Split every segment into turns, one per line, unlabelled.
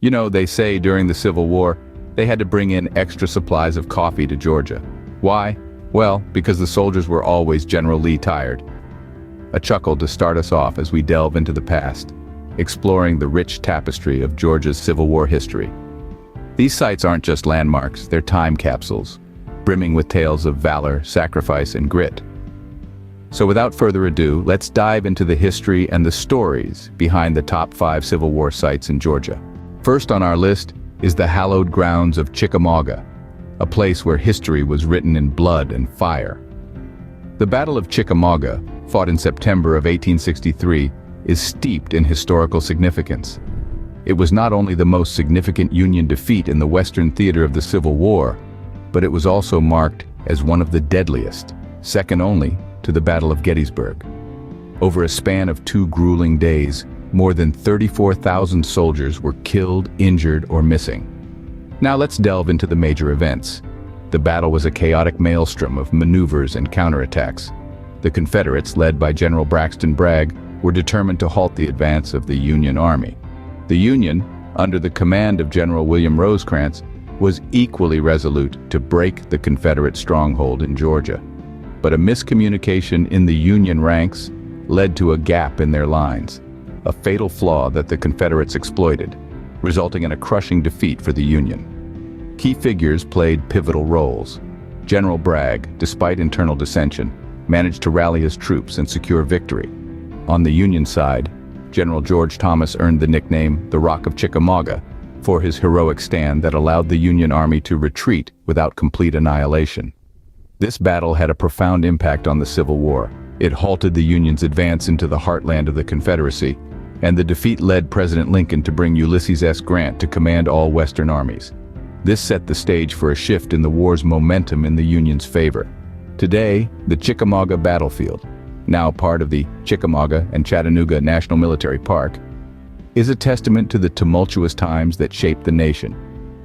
You know, they say during the Civil War, they had to bring in extra supplies of coffee to Georgia. Why? Well, because the soldiers were always General Lee tired. A chuckle to start us off as we delve into the past, exploring the rich tapestry of Georgia's Civil War history. These sites aren't just landmarks, they're time capsules, brimming with tales of valor, sacrifice, and grit. So without further ado, let's dive into the history and the stories behind the top 5 Civil War sites in Georgia. First on our list is the hallowed grounds of Chickamauga, a place where history was written in blood and fire. The Battle of Chickamauga, fought in September of 1863, is steeped in historical significance. It was not only the most significant Union defeat in the Western theater of the Civil War, but it was also marked as one of the deadliest, second only to the Battle of Gettysburg. Over a span of 2 grueling days, more than 34,000 soldiers were killed, injured, or missing. Now let's delve into the major events. The battle was a chaotic maelstrom of maneuvers and counterattacks. The Confederates, led by General Braxton Bragg, were determined to halt the advance of the Union Army. The Union, under the command of General William Rosecrans, was equally resolute to break the Confederate stronghold in Georgia. But a miscommunication in the Union ranks led to a gap in their lines, a fatal flaw that the Confederates exploited, resulting in a crushing defeat for the Union. Key figures played pivotal roles. General Bragg, despite internal dissension, managed to rally his troops and secure victory. On the Union side, General George Thomas earned the nickname the Rock of Chickamauga for his heroic stand that allowed the Union Army to retreat without complete annihilation. This battle had a profound impact on the Civil War. It halted the Union's advance into the heartland of the Confederacy, and the defeat led President Lincoln to bring Ulysses S. Grant to command all Western armies. This set the stage for a shift in the war's momentum in the Union's favor. Today, the Chickamauga battlefield, now part of the Chickamauga and Chattanooga National Military Park, is a testament to the tumultuous times that shaped the nation.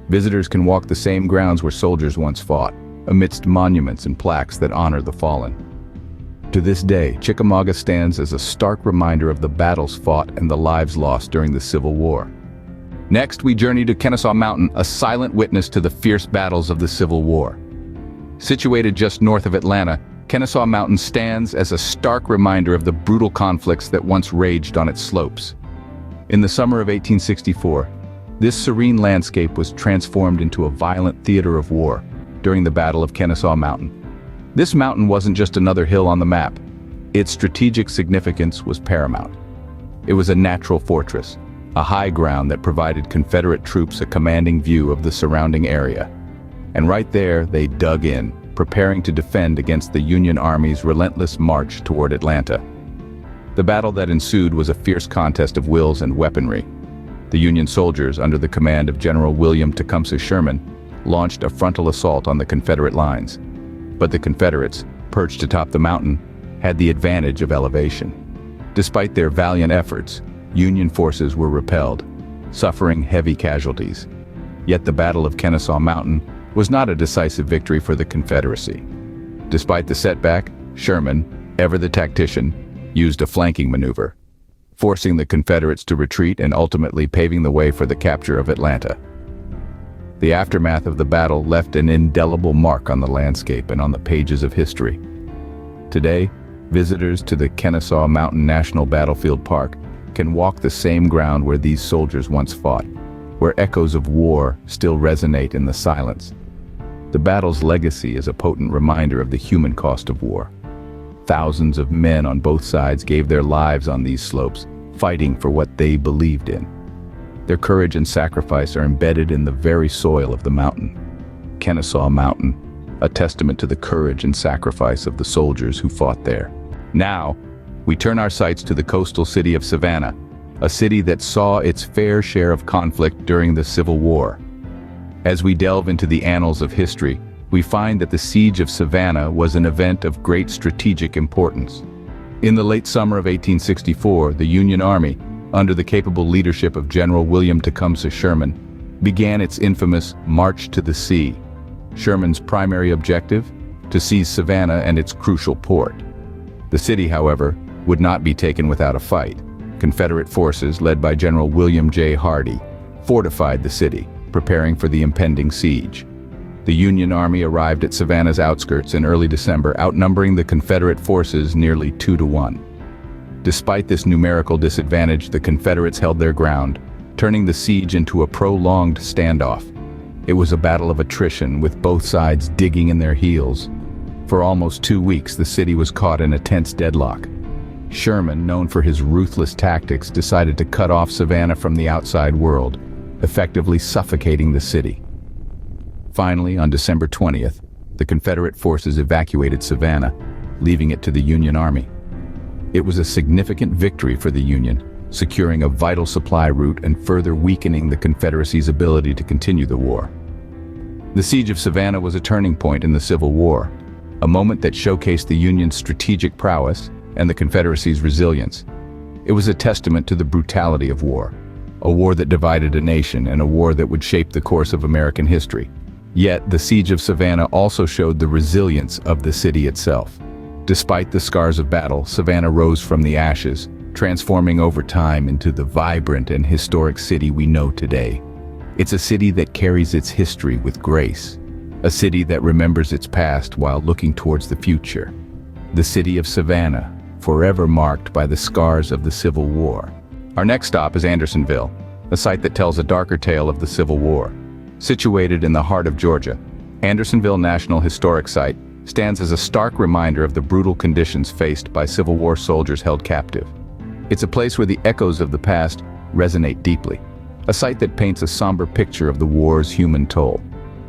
Visitors can walk the same grounds where soldiers once fought, amidst monuments and plaques that honor the fallen. To this day, Chickamauga stands as a stark reminder of the battles fought and the lives lost during the Civil War. Next, we journey to Kennesaw Mountain, a silent witness to the fierce battles of the Civil War. Situated just north of Atlanta, Kennesaw Mountain stands as a stark reminder of the brutal conflicts that once raged on its slopes. In the summer of 1864, this serene landscape was transformed into a violent theater of war during the Battle of Kennesaw Mountain. This mountain wasn't just another hill on the map. Its strategic significance was paramount. It was a natural fortress, a high ground that provided Confederate troops a commanding view of the surrounding area. And right there, they dug in, preparing to defend against the Union Army's relentless march toward Atlanta. The battle that ensued was a fierce contest of wills and weaponry. The Union soldiers, under the command of General William Tecumseh Sherman, launched a frontal assault on the Confederate lines. But the Confederates, perched atop the mountain, had the advantage of elevation. Despite their valiant efforts, Union forces were repelled, suffering heavy casualties. Yet the Battle of Kennesaw Mountain was not a decisive victory for the Confederacy. Despite the setback, Sherman, ever the tactician, used a flanking maneuver, forcing the Confederates to retreat and ultimately paving the way for the capture of Atlanta. The aftermath of the battle left an indelible mark on the landscape and on the pages of history. Today, visitors to the Kennesaw Mountain National Battlefield Park can walk the same ground where these soldiers once fought, where echoes of war still resonate in the silence. The battle's legacy is a potent reminder of the human cost of war. Thousands of men on both sides gave their lives on these slopes, fighting for what they believed in. Their courage and sacrifice are embedded in the very soil of the mountain. Kennesaw Mountain, a testament to the courage and sacrifice of the soldiers who fought there. Now, we turn our sights to the coastal city of Savannah, a city that saw its fair share of conflict during the Civil War. As we delve into the annals of history, we find that the Siege of Savannah was an event of great strategic importance. In the late summer of 1864, the Union Army, under the capable leadership of General William Tecumseh Sherman, began its infamous March to the Sea. Sherman's primary objective? To seize Savannah and its crucial port. The city, however, would not be taken without a fight. Confederate forces, led by General William J. Hardee, fortified the city, preparing for the impending siege. The Union Army arrived at Savannah's outskirts in early December, outnumbering the Confederate forces nearly 2-1. Despite this numerical disadvantage, the Confederates held their ground, turning the siege into a prolonged standoff. It was a battle of attrition, with both sides digging in their heels. For almost 2 weeks, the city was caught in a tense deadlock. Sherman, known for his ruthless tactics, decided to cut off Savannah from the outside world, effectively suffocating the city. Finally, on December 20th, the Confederate forces evacuated Savannah, leaving it to the Union Army. It was a significant victory for the Union, securing a vital supply route and further weakening the Confederacy's ability to continue the war. The Siege of Savannah was a turning point in the Civil War, a moment that showcased the Union's strategic prowess and the Confederacy's resilience. It was a testament to the brutality of war, a war that divided a nation and a war that would shape the course of American history. Yet, the Siege of Savannah also showed the resilience of the city itself. Despite the scars of battle, Savannah rose from the ashes, transforming over time into the vibrant and historic city we know today. It's a city that carries its history with grace, a city that remembers its past while looking towards the future. The city of Savannah, forever marked by the scars of the Civil War. Our next stop is Andersonville, a site that tells a darker tale of the Civil War. Situated in the heart of Georgia, Andersonville National Historic Site stands as a stark reminder of the brutal conditions faced by Civil War soldiers held captive. It's a place where the echoes of the past resonate deeply, a site that paints a somber picture of the war's human toll.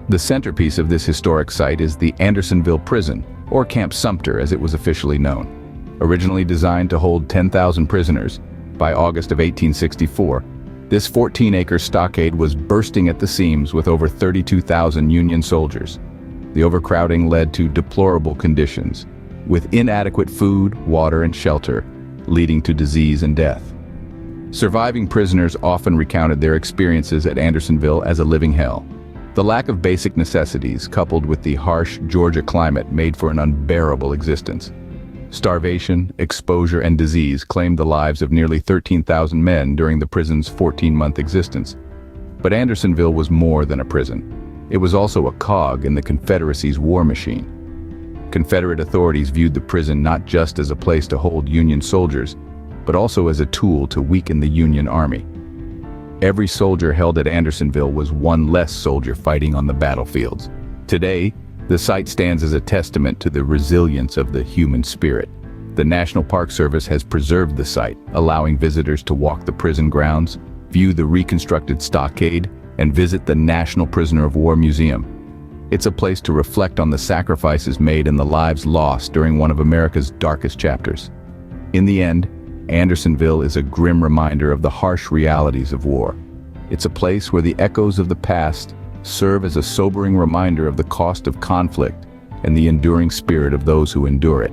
The centerpiece of this historic site is the Andersonville Prison, or Camp Sumter as it was officially known. Originally designed to hold 10,000 prisoners, by August of 1864, this 14-acre stockade was bursting at the seams with over 32,000 Union soldiers. The overcrowding led to deplorable conditions, with inadequate food, water, and shelter, leading to disease and death. Surviving prisoners often recounted their experiences at Andersonville as a living hell. The lack of basic necessities, coupled with the harsh Georgia climate, made for an unbearable existence. Starvation, exposure, and disease claimed the lives of nearly 13,000 men during the prison's 14-month existence. But Andersonville was more than a prison. It was also a cog in the Confederacy's war machine. Confederate authorities viewed the prison not just as a place to hold Union soldiers, but also as a tool to weaken the Union Army. Every soldier held at Andersonville was one less soldier fighting on the battlefields. Today, the site stands as a testament to the resilience of the human spirit. The National Park Service has preserved the site, allowing visitors to walk the prison grounds, view the reconstructed stockade, and visit the National Prisoner of War Museum. It's a place to reflect on the sacrifices made and the lives lost during one of America's darkest chapters. In the end, Andersonville is a grim reminder of the harsh realities of war. It's a place where the echoes of the past serve as a sobering reminder of the cost of conflict and the enduring spirit of those who endure it.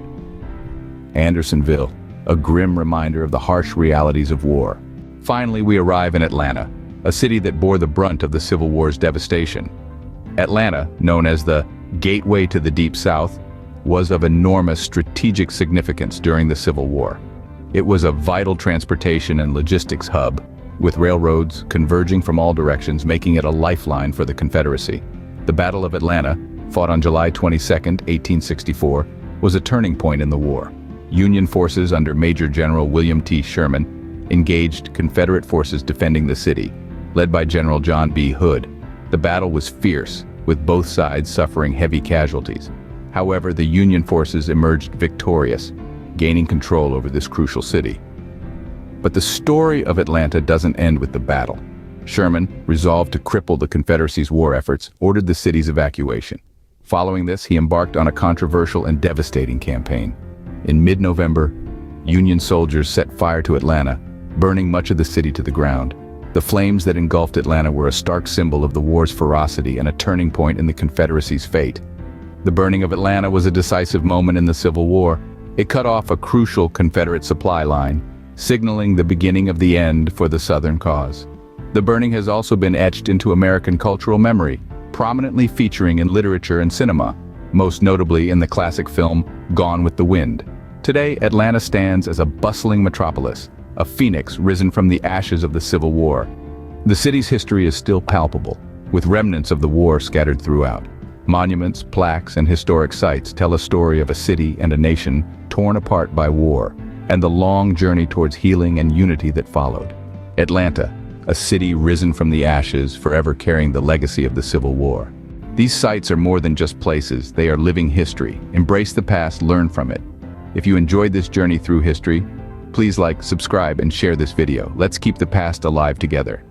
Andersonville, a grim reminder of the harsh realities of war. Finally, we arrive in Atlanta, a city that bore the brunt of the Civil War's devastation. Atlanta, known as the gateway to the Deep South, was of enormous strategic significance during the Civil War. It was a vital transportation and logistics hub, with railroads converging from all directions, making it a lifeline for the Confederacy. The Battle of Atlanta, fought on July 22, 1864, was a turning point in the war. Union forces under Major General William T. Sherman engaged Confederate forces defending the city, led by General John B. Hood. The battle was fierce, with both sides suffering heavy casualties. However, the Union forces emerged victorious, gaining control over this crucial city. But the story of Atlanta doesn't end with the battle. Sherman, resolved to cripple the Confederacy's war efforts, ordered the city's evacuation. Following this, he embarked on a controversial and devastating campaign. In mid-November, Union soldiers set fire to Atlanta, burning much of the city to the ground. The flames that engulfed Atlanta were a stark symbol of the war's ferocity and a turning point in the Confederacy's fate. The burning of Atlanta was a decisive moment in the Civil War. It cut off a crucial Confederate supply line, signaling the beginning of the end for the Southern cause. The burning has also been etched into American cultural memory, prominently featuring in literature and cinema, most notably in the classic film Gone with the Wind. Today, Atlanta stands as a bustling metropolis, a phoenix risen from the ashes of the Civil War. The city's history is still palpable, with remnants of the war scattered throughout. Monuments, plaques, and historic sites tell a story of a city and a nation torn apart by war, and the long journey towards healing and unity that followed. Atlanta, a city risen from the ashes, forever carrying the legacy of the Civil War. These sites are more than just places, they are living history. Embrace the past, learn from it. If you enjoyed this journey through history, please like, subscribe, and share this video. Let's keep the past alive together.